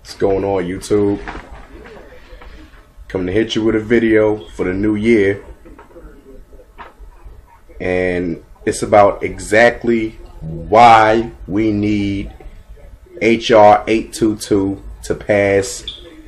What's going on, YouTube? Coming to hit you with a video for the new year, and it's about exactly why we need HR822 to pass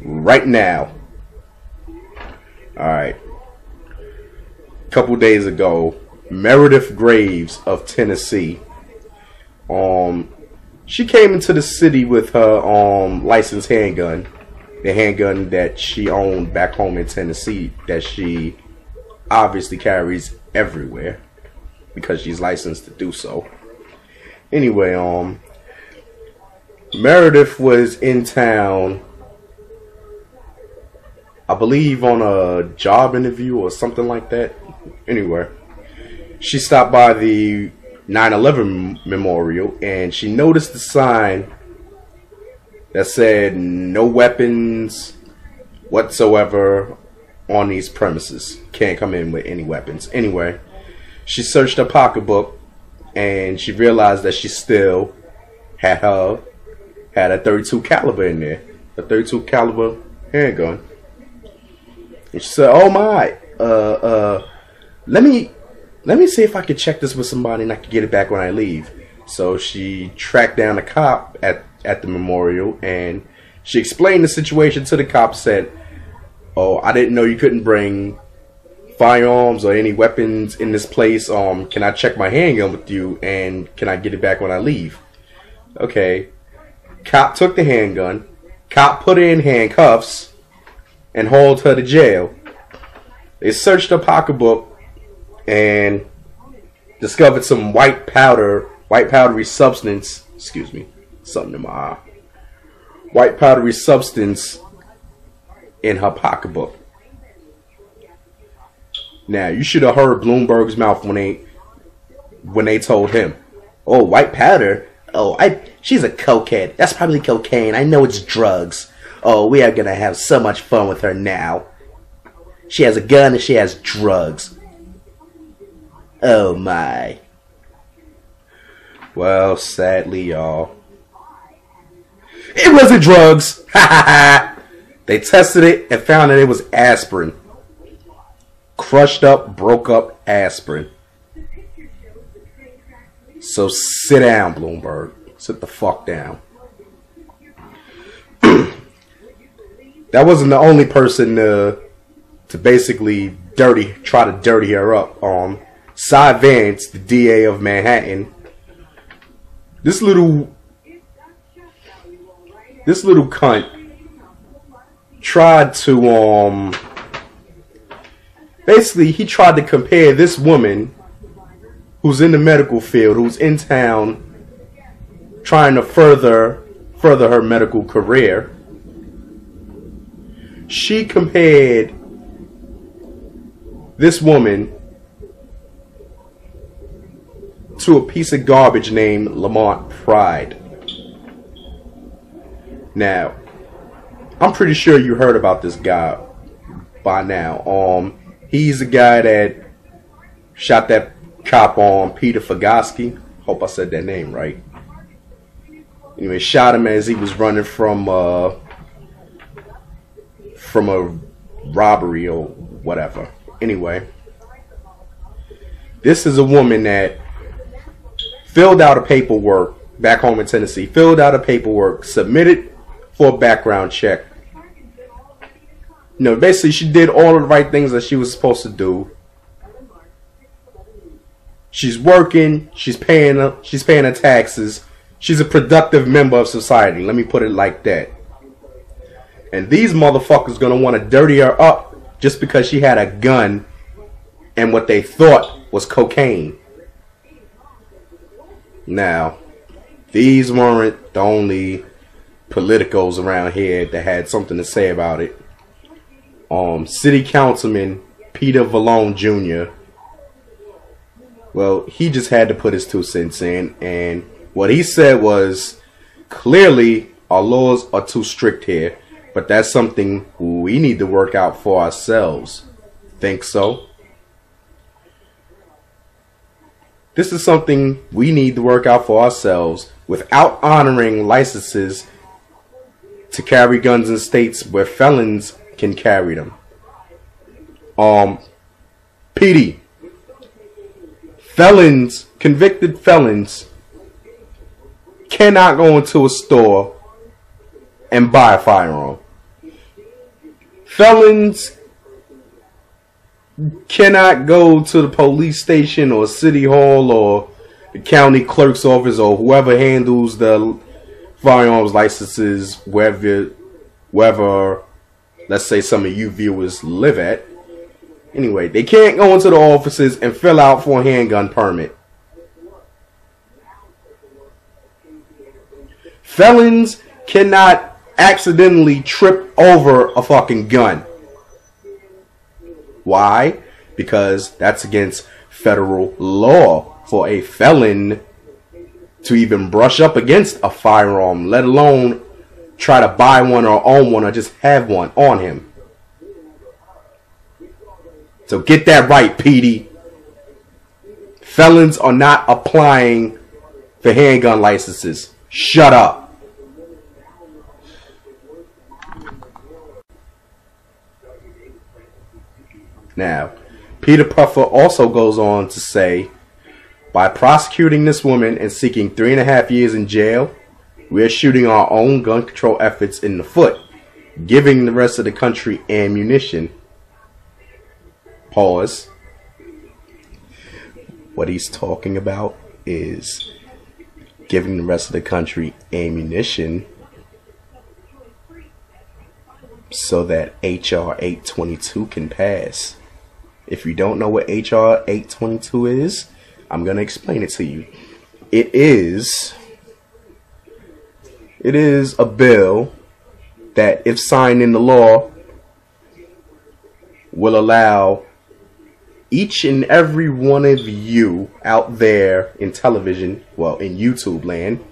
right now. Alright. A couple days ago, Meredith Graves of Tennessee, she came into the city with her licensed handgun, the handgun that she owned back home in Tennessee, that she obviously carries everywhere because she's licensed to do so. Anyway, Meredith was in town, I believe on a job interview or something like that. Anyway, she stopped by the 9/11 memorial and she noticed the sign that said no weapons whatsoever on these premises. Can't come in with any weapons. Anyway, she searched her pocketbook and she realized that she still had a 32 caliber in there, a 32 caliber handgun. And she said, "Oh my, let me see if I can check this with somebody and I can get it back when I leave." So she tracked down a cop at the memorial and she explained the situation to the cop. Said, "Oh, I didn't know you couldn't bring firearms or any weapons in this place. Can I check my handgun with you and can I get it back when I leave?" Okay. Cop took the handgun. Cop put her in handcuffs and hauled her to jail. They searched her pocketbook and discovered some white powdery substance. Excuse me, something in my eye. White powdery substance in her pocketbook. Now, you should have heard Bloomberg's mouth when they told him, "Oh, white powder? Oh, she's a cokehead. That's probably cocaine. I know it's drugs. Oh, we are gonna have so much fun with her now. She has a gun and she has drugs. Oh my." Well, sadly, y'all, it wasn't drugs. They tested it and found that it was aspirin. Crushed up, broke up aspirin. So sit down, Bloomberg. Sit the fuck down. That wasn't the only person to basically try to dirty her up. Vance, the DA of Manhattan, this little cunt tried to basically he tried to compare this woman who's in the medical field, who's in town trying to further her medical career. She compared this woman to a piece of garbage named Lamont Pride. Now, I'm pretty sure you heard about this guy by now. He's the guy that shot that cop on Peter Fagosky. Hope I said that name right. Anyway, shot him as he was running from a robbery or whatever. Anyway, this is a woman that filled out a paperwork back home in Tennessee, submitted for a background check. Basically she did all the right things that she was supposed to do. She's working, she's paying her taxes. She's a productive member of society. Let me put it like that. And these motherfuckers gonna want to dirty her up just because she had a gun and what they thought was cocaine. Now, these weren't the only politicos around here that had something to say about it. City Councilman Peter Vallone Jr., well, he just had to put his 2 cents in, and what he said was, clearly our laws are too strict here, but that's something we need to work out for ourselves. Think so? This is something we need to work out for ourselves without honoring licenses to carry guns in states where felons can carry them. PD. Felons, convicted felons, cannot go into a store and buy a firearm. Felons cannot go to the police station or city hall or the county clerk's office or whoever handles the firearms licenses wherever let's say some of you viewers live at. Anyway, they can't go into the offices and fill out for a handgun permit. Felons cannot accidentally trip over a fucking gun. Why? Because that's against federal law for a felon to even brush up against a firearm, let alone try to buy one or own one or just have one on him. So get that right, PD. Felons are not applying for handgun licenses. Shut up. Now, Peter Puffer also goes on to say, by prosecuting this woman and seeking 3.5 years in jail, we are shooting our own gun control efforts in the foot, giving the rest of the country ammunition. Pause. What he's talking about is giving the rest of the country ammunition so that HR822 can pass. If you don't know what HR822 is, I'm going to explain it to you. It is a bill that, if signed into law, will allow each and every one of you out there in television, well, in YouTube land,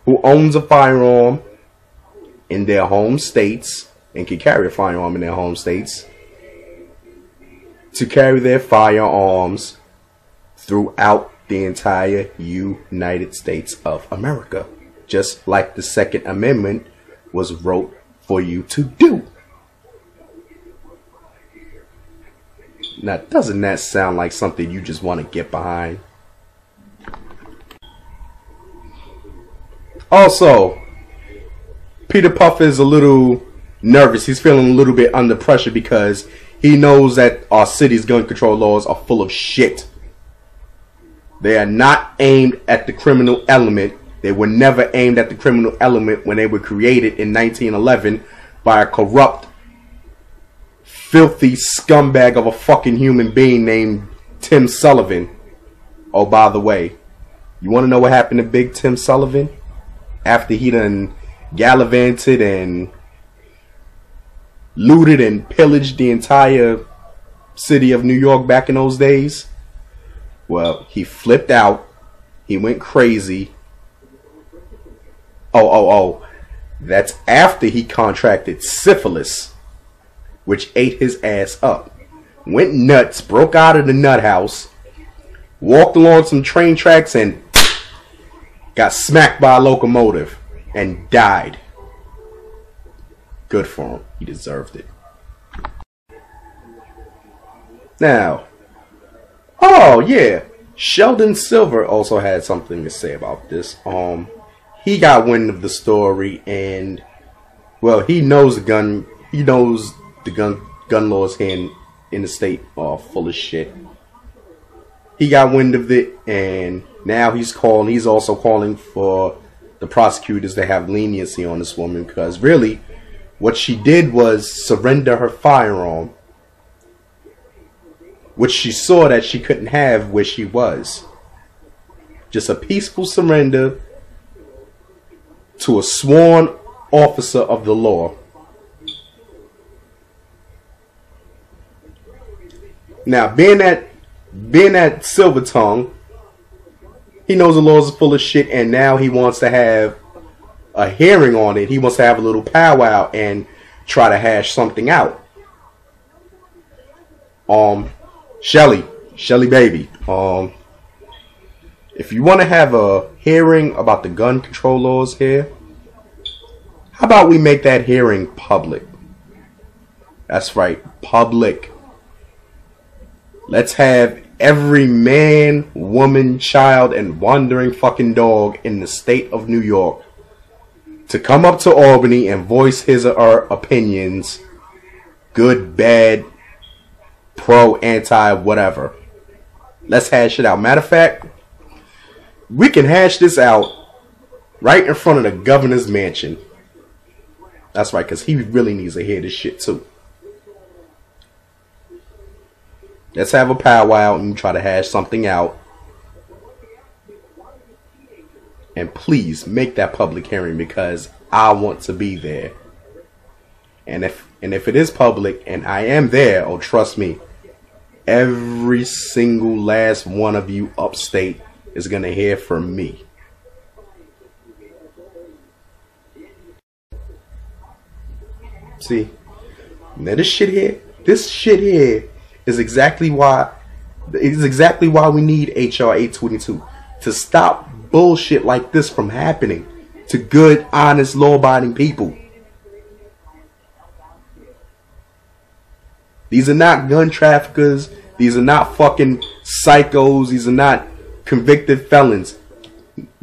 who owns a firearm in their home states and can carry a firearm in their home states, to carry their firearms throughout the entire United States of America, just like the Second Amendment was wrote for you to do. Now, doesn't that sound like something you just want to get behind? Also, Peter Puffer is a little nervous. He's feeling a little bit under pressure because he knows that our city's gun control laws are full of shit. They are not aimed at the criminal element. They were never aimed at the criminal element when they were created in 1911 by a corrupt, filthy scumbag of a fucking human being named Tim Sullivan. Oh, by the way, you want to know what happened to Big Tim Sullivan? After he done gallivanted and looted and pillaged the entire city of New York back in those days? Well, he flipped out. He went crazy. Oh. That's after he contracted syphilis, which ate his ass up. Went nuts, broke out of the nut house, walked along some train tracks and got smacked by a locomotive and died. Good for him. He deserved it. Now, oh yeah, Sheldon Silver also had something to say about this. He got wind of the story, and well, he knows the gun laws here in the state are full of shit. He got wind of it, and now he's also calling for the prosecutors to have leniency on this woman, because really what she did was surrender her firearm, which she saw that she couldn't have where she was. Just a peaceful surrender to a sworn officer of the law. Now, being that silver tongue, he knows the laws are full of shit, and now he wants to have a hearing on it. He wants to have a little powwow and try to hash something out. Shelly baby, if you want to have a hearing about the gun control laws here, How about we make that hearing public? That's right, public. Let's have every man, woman, child, and wandering fucking dog in the state of New York to come up to Albany and voice his or her opinions, good, bad, pro, anti, whatever. Let's hash it out. Matter of fact, we can hash this out right in front of the governor's mansion. That's right, because he really needs to hear this shit too. Let's have a powwow and try to hash something out. And please make that public hearing, because I want to be there. And if it is public and I am there, oh trust me, every single last one of you upstate is gonna hear from me. See, now this shit here is exactly why we need HR822 to stop bullshit like this from happening to good, honest, law-abiding people. These are not gun traffickers. These are not fucking psychos. These are not convicted felons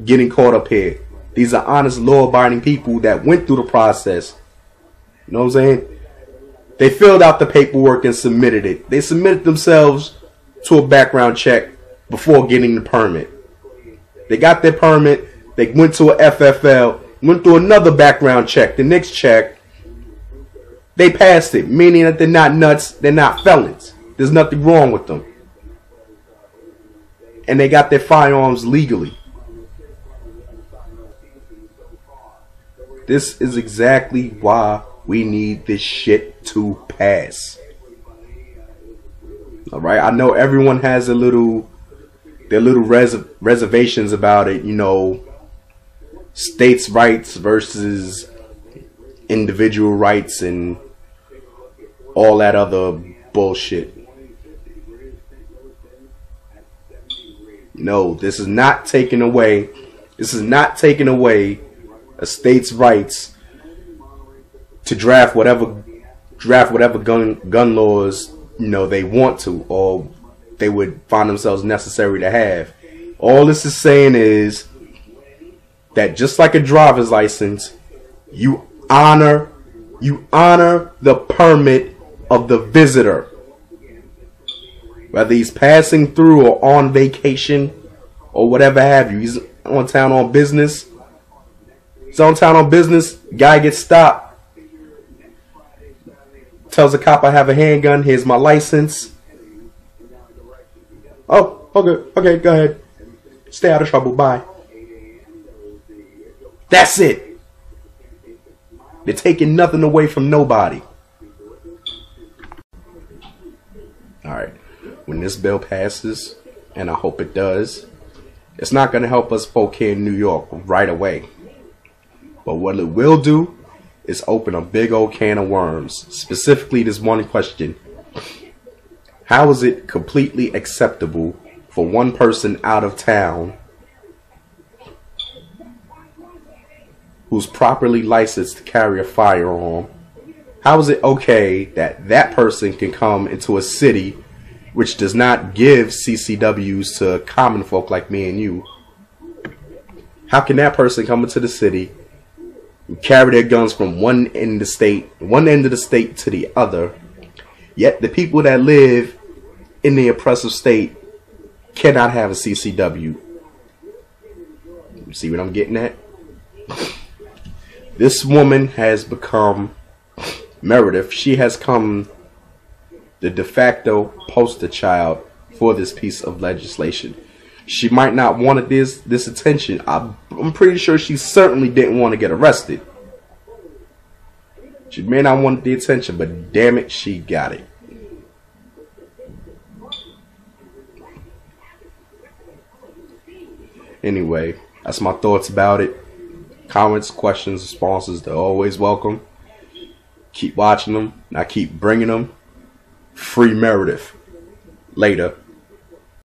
getting caught up here. These are honest, law-abiding people that went through the process. You know what I'm saying? They filled out the paperwork and submitted it. They submitted themselves to a background check before getting the permit. They got their permit. They went to a FFL, went through another background check. The next check, they passed it, meaning that they're not nuts, they're not felons. There's nothing wrong with them. And they got their firearms legally. This is exactly why we need this shit to pass. Alright, I know everyone has their little reservations about it, you know, states' rights versus individual rights and all that other bullshit. No, this is not taking away a state's rights to draft whatever gun laws, you know, they want to, or they would find themselves necessary to have. All this is saying is that just like a driver's license, you honor the permit of the visitor. Whether he's passing through or on vacation or whatever have you. He's on town on business. He's on town on business. Guy gets stopped. Tells the cop I have a handgun. Here's my license. Oh, okay, go ahead. Stay out of trouble. Bye. That's it. They're taking nothing away from nobody. Alright. When this bill passes, and I hope it does, it's not going to help us folk here in New York right away. But what it will do is open a big old can of worms. Specifically this one question. How is it completely acceptable for one person out of town who's properly licensed to carry a firearm? How is it okay that that person can come into a city which does not give CCWs to common folk like me and you? How can that person come into the city and carry their guns from one end of the state to the other, yet the people that live in the oppressive state cannot have a CCW? You see what I'm getting at? This woman has become, Meredith, she has come the de facto poster child for this piece of legislation. She might not want this attention. I'm pretty sure she certainly didn't want to get arrested. She may not want the attention, but damn it, she got it. Anyway, that's my thoughts about it. Comments, questions, responses, they're always welcome. Keep watching them, and I keep bringing them. Free Meredith. Later.